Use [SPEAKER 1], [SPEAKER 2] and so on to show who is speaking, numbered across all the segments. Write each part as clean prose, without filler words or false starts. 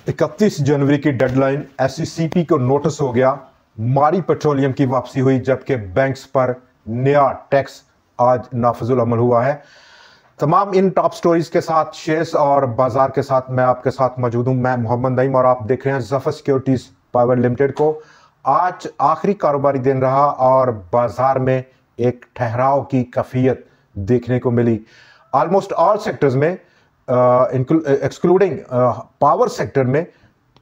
[SPEAKER 1] 31 जनवरी की deadline SECP को notice हो गया। मारी पेट्रोलियम की वापसी हुई, जबकि बैंक्स पर नया टैक्स आज नाफिजुल अमल हुआ है। तमाम इन टॉप स्टोरीज के साथ शेयर्स और बाजार के साथ मैं आपके साथ मौजूद हूं। मैं मोहम्मद नईम और आप देख रहे हैं जफर सिक्योरिटीज प्राइवेट लिमिटेड को। आज आखिरी कारोबारी दिन रहा और बाजार में एक ठहराव की कैफियत देखने को मिली। ऑलमोस्ट ऑल सेक्टर्स में एक्सक्लूडिंग पावर सेक्टर में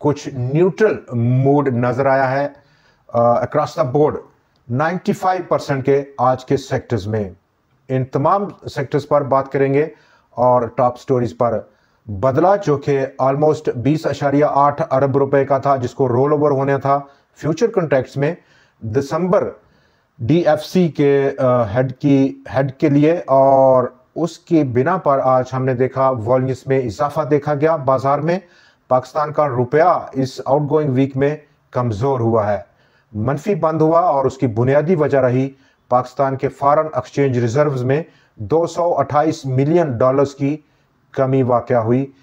[SPEAKER 1] कुछ न्यूट्रल मूड नजर आया है अक्रॉस द बोर्ड 95% के आज के सेक्टर्स में। इन तमाम सेक्टर्स पर बात करेंगे और टॉप स्टोरीज पर बदला जो कि ऑलमोस्ट 20.8 अरब रुपए का था, जिसको रोल ओवर होना था फ्यूचर कॉन्ट्रैक्ट्स में दिसंबर डीएफसी के हेड के लिए, और उसके बिना पर आज हमने देखा वॉल्यूम्स में इजाफा देखा गया। बाजार में पाकिस्तान का रुपया इस आउटगोइंग वीक में कमजोर हुआ है, मनफी बंद हुआ और उसकी बुनियादी वजह रही पाकिस्तान के फॉरेन एक्सचेंज रिजर्व्स में 228 मिलियन डॉलर्स की कमी वाक़या हुई।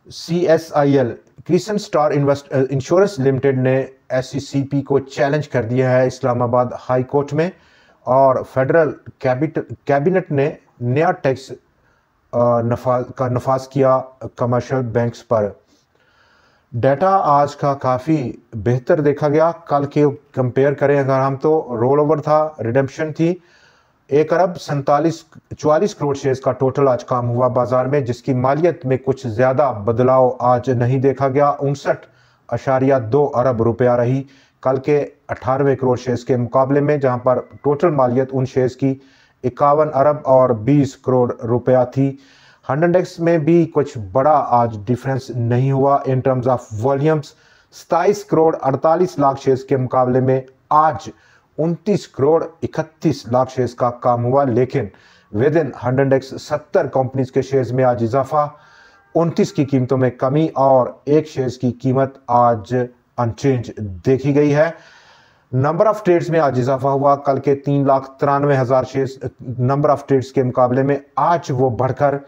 [SPEAKER 1] CSIL crescent star insurance limited ने SECP को चैलेंज कर दिया है इस्लामाबाद हाई कोर्ट में, और फेडरल कैबिनेट ने नया टैक्स का नफाज किया कमर्शियल बैंक्स पर। डाटा आज का काफ़ी बेहतर देखा गया। कल के कंपेयर करें अगर हम तो रोल ओवर था, रिडेम्पशन थी। 1 अरब 44 करोड़ शेयर्स का टोटल आज काम हुआ बाजार में, जिसकी मालियत में कुछ ज़्यादा बदलाव आज नहीं देखा गया। 59.2 अरब रुपया रही कल के 98 करोड़ शेयर्स के मुकाबले में, जहां पर टोटल मालियत उन शेयर्स की 51 अरब और 20 करोड़ रुपया थी। 100 इंडेक्स में भी कुछ बड़ा आज डिफरेंस नहीं हुआ in terms of volumes. 27 crore 48 lakh shares के मुकाबले में आज 29 करोड़ 31 लाख शेयर्स का काम हुआ, लेकिन विद इन 100 इंडेक्स 70 कंपनीज के शेयर्स में आज इजाफा, 29 की कीमतों में कमी और एक शेयर्स की कीमत आज अनचेंज देखी गई है। नंबर ऑफ ट्रेड्स में आज इजाफा हुआ। कल के 3,93,000 शेयर्स नंबर ऑफ ट्रेड्स के मुकाबले में आज वो बढ़कर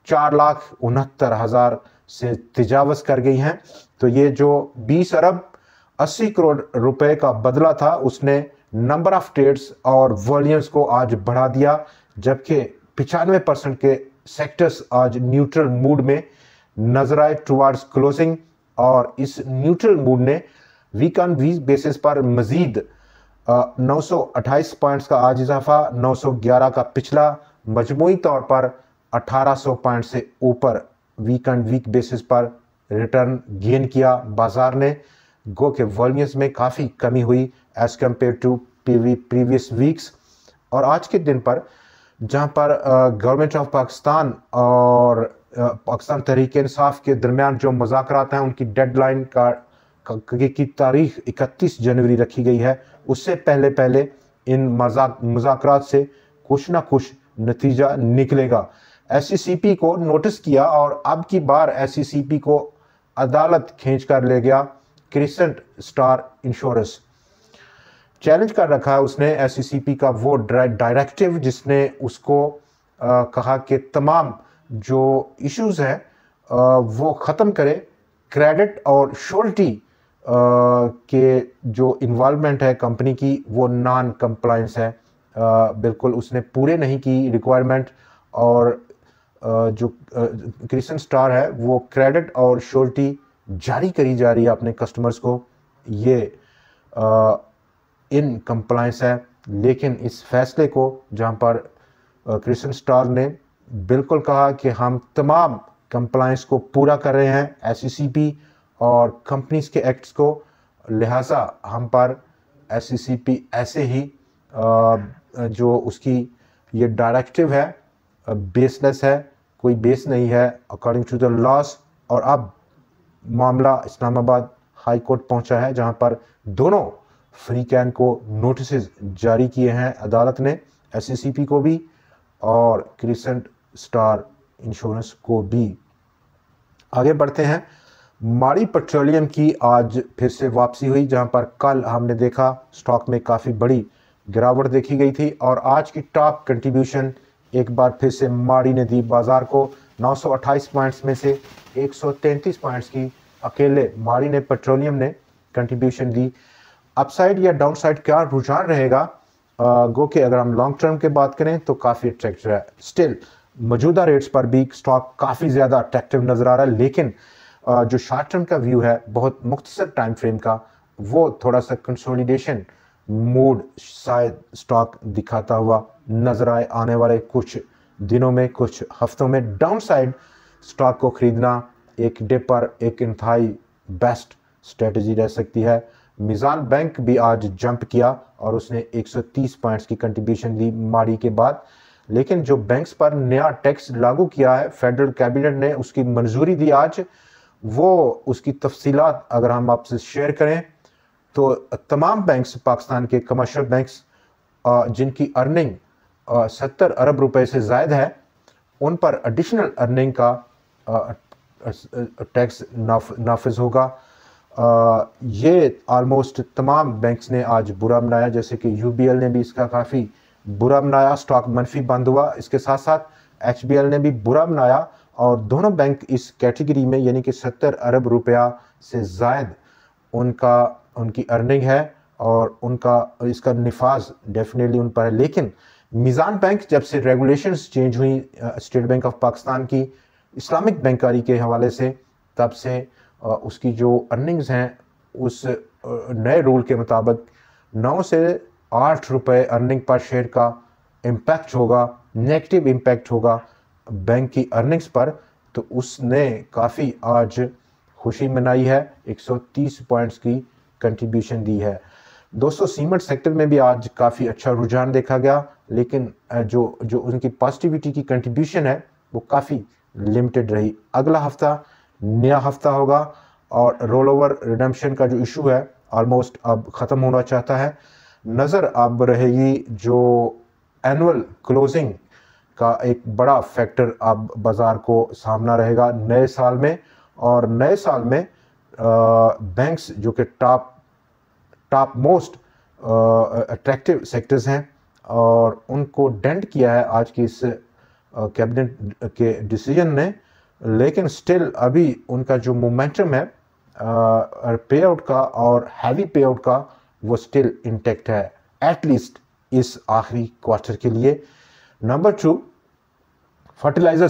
[SPEAKER 1] 4,69,000 से तजावज कर गई हैं। तो ये जो 20 अरब 80 करोड़ रुपए का बदला था, उसने नंबर ऑफ ट्रेड्स और वॉल्यूम्स को आज बढ़ा दिया, जबकि 95% के सेक्टर्स आज न्यूट्रल मूड में नजर आए टुवर्ड्स क्लोजिंग, और इस न्यूट्रल मूड ने वीक ऑन वीक बेसिस पर मजीद 928 पॉइंट्स का आज इजाफा, 911 का पिछला, मजमूई तौर पर 1800 पॉइंट से ऊपर वीक एंड वीक बेसिस पर रिटर्न गेन किया बाजार ने। गो के वॉल्यूम्स में काफ़ी कमी हुई as compared to previous weeks. और आज के दिन पर जहां पर गवर्नमेंट ऑफ पाकिस्तान और पाकिस्तान तहरीक इंसाफ के दरमियान जो मुज़ाकरात हैं, उनकी डेडलाइन की तारीख 31 जनवरी रखी गई है, उससे पहले इन मुज़ाकरात से कुछ ना कुछ नतीजा निकलेगा। SECP को नोटिस किया और अब की बार SECP को अदालत खींच कर ले गया। क्रिसेंट स्टार इंश्योरेंस चैलेंज कर रखा है उसने SECP का वो डायरेक्टिव जिसने उसको कहा कि तमाम जो इश्यूज हैं वो ख़त्म करे। क्रेडिट और श्योरिटी के जो इन्वॉल्वमेंट है कंपनी की, वो नॉन कंप्लायंस है, बिल्कुल उसने पूरे नहीं की रिक्वायरमेंट। और जो क्रिसेंट स्टार है वो क्रेडिट और श्योरिटी जारी करी जा रही है अपने कस्टमर्स को, ये इन कंप्लायंस है। लेकिन इस फैसले को जहां पर क्रिसेंट स्टार ने बिल्कुल कहा कि हम तमाम कंप्लायंस को पूरा कर रहे हैं SECP और कंपनीज के एक्ट्स को, लिहाजा हम पर SECP ऐसे ही जो उसकी ये डायरेक्टिव है बेसलेस है, कोई बेस नहीं है अकॉर्डिंग टू द लॉस। और अब मामला इस्लामाबाद हाई कोर्ट पहुंचा है, जहां पर दोनों फ्री कैन को नोटिस जारी किए हैं अदालत ने, SECP को भी और क्रिसेंट स्टार इंश्योरेंस को भी। आगे बढ़ते हैं। मारी पेट्रोलियम की आज फिर से वापसी हुई, जहां पर कल हमने देखा स्टॉक में काफ़ी बड़ी गिरावट देखी गई थी, और आज की टॉप कंट्रीब्यूशन एक बार फिर से मारी ने दी बाजार को। 928 पॉइंट्स में से 133 पॉइंट्स की अकेले मारी ने पेट्रोलियम ने कंट्रीब्यूशन दी। अपसाइड या डाउनसाइड क्या रुझान रहेगा, गो के अगर हम लॉन्ग टर्म के बात करें तो काफ़ी अट्रैक्टिव है। स्टिल मौजूदा रेट्स पर भी स्टॉक काफ़ी ज़्यादा अट्रैक्टिव नज़र आ रहा है, लेकिन जो शॉर्ट टर्म का व्यू है बहुत मुख्तसर टाइम फ्रेम का, वो थोड़ा सा कंसोलिडेशन मूड शायद स्टॉक दिखाता हुआ नजर आए आने वाले कुछ दिनों में, कुछ हफ्तों में। डाउन साइड स्टॉक को खरीदना एक डे पर एक इंतहाई बेस्ट स्ट्रेटजी रह सकती है। मिजान बैंक भी आज जंप किया और उसने 130 पॉइंट्स की कंट्रीब्यूशन दी माड़ी के बाद, लेकिन जो बैंक्स पर नया टैक्स लागू किया है फेडरल कैबिनेट ने, उसकी मंजूरी दी आज, वो उसकी तफसीलात अगर हम आपसे शेयर करें तो तमाम बैंक्स, पाकिस्तान के कमर्शियल बैंक्स जिनकी अर्निंग 70 अरब रुपए से ज़ायद है, उन पर एडिशनल अर्निंग का टैक्स नाफिज होगा। ये ऑलमोस्ट तमाम बैंक्स ने आज बुरा मनाया, जैसे कि यूबीएल ने भी इसका काफ़ी बुरा मनाया, स्टॉक मनफी बंद हुआ। इसके साथ साथ एचबीएल ने भी बुरा मनाया और दोनों बैंक इस कैटेगरी में, यानी कि 70 अरब रुपया से ज़ायद उनकी अर्निंग है और उनका इसका निफाज डेफिनेटली उन पर है। लेकिन मिज़ान बैंक जब से रेगुलेशंस चेंज हुई स्टेट बैंक ऑफ पाकिस्तान की इस्लामिक बैंकारी के हवाले से, तब से उसकी जो अर्निंग्स हैं उस नए रूल के मुताबिक 9 से 8 रुपए अर्निंग पर शेयर का इम्पैक्ट होगा, नेगेटिव इम्पैक्ट होगा बैंक की अर्निंग्स पर। तो उसने काफ़ी आज खुशी मनाई है, 130 पॉइंट्स की कंट्रीब्यूशन दी है। दोस्तों सीमेंट सेक्टर में भी आज काफ़ी अच्छा रुझान देखा गया, लेकिन जो उनकी पॉजिटिविटी की कंट्रीब्यूशन है वो काफ़ी लिमिटेड रही। अगला हफ्ता नया हफ्ता होगा और रोल ओवर रिडेम्पशन का जो इशू है ऑलमोस्ट अब ख़त्म होना चाहता है। नज़र अब रहेगी जो एनुअल क्लोजिंग का एक बड़ा फैक्टर अब बाज़ार को सामना रहेगा नए साल में। और नए साल में बैंक्स जो कि टॉप मोस्ट अट्रैक्टिव सेक्टर्स हैं और उनको डेंट किया है आज की इस कैबिनेट के डिसीजन ने, लेकिन स्टिल अभी उनका जो मोमेंटम है पे आउट का और हैवी पे आउट का वो स्टिल इंटेक्ट है, एटलीस्ट इस आखिरी क्वार्टर के लिए। नंबर 2 फर्टिलाइज़र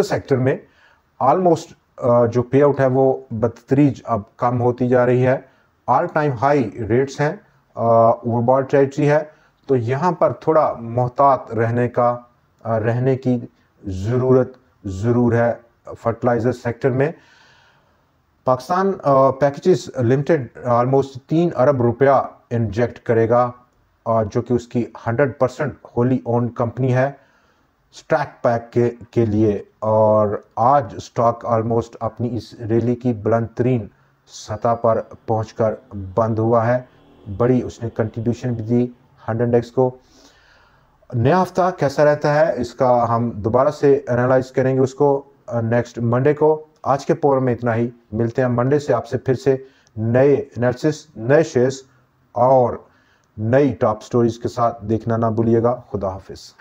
[SPEAKER 1] सेक्टर में ऑलमोस्ट जो पे आउट है वो बदतरीज अब कम होती जा रही है। ऑल टाइम हाई रेट्स हैं, ओवरबॉट टेरिटरी है, तो यहाँ पर थोड़ा मोहतात रहने की ज़रूरत ज़रूर है फर्टिलाइज़र सेक्टर में। पाकिस्तान पैकेजेस लिमिटेड ऑलमोस्ट 3 अरब रुपया इंजेक्ट करेगा, जो कि उसकी 100% होली ओन कंपनी है स्ट्रैक पैक के लिए। और आज स्टॉक ऑलमोस्ट अपनी इस रैली की बुलंद तरीन सतह पर पहुंचकर बंद हुआ है। बड़ी उसने कंट्रीब्यूशन भी दी 100 इंडेक्स को। नया हफ्ता कैसा रहता है इसका हम दोबारा से एनालाइज करेंगे उसको नेक्स्ट मंडे को। आज के प्रोग्राम में इतना ही, मिलते हैं मंडे से आपसे फिर से नए एनालिसिस, नए शेयर्स और नई टॉप स्टोरीज के साथ। देखना ना भूलिएगा। खुदा हाफिज।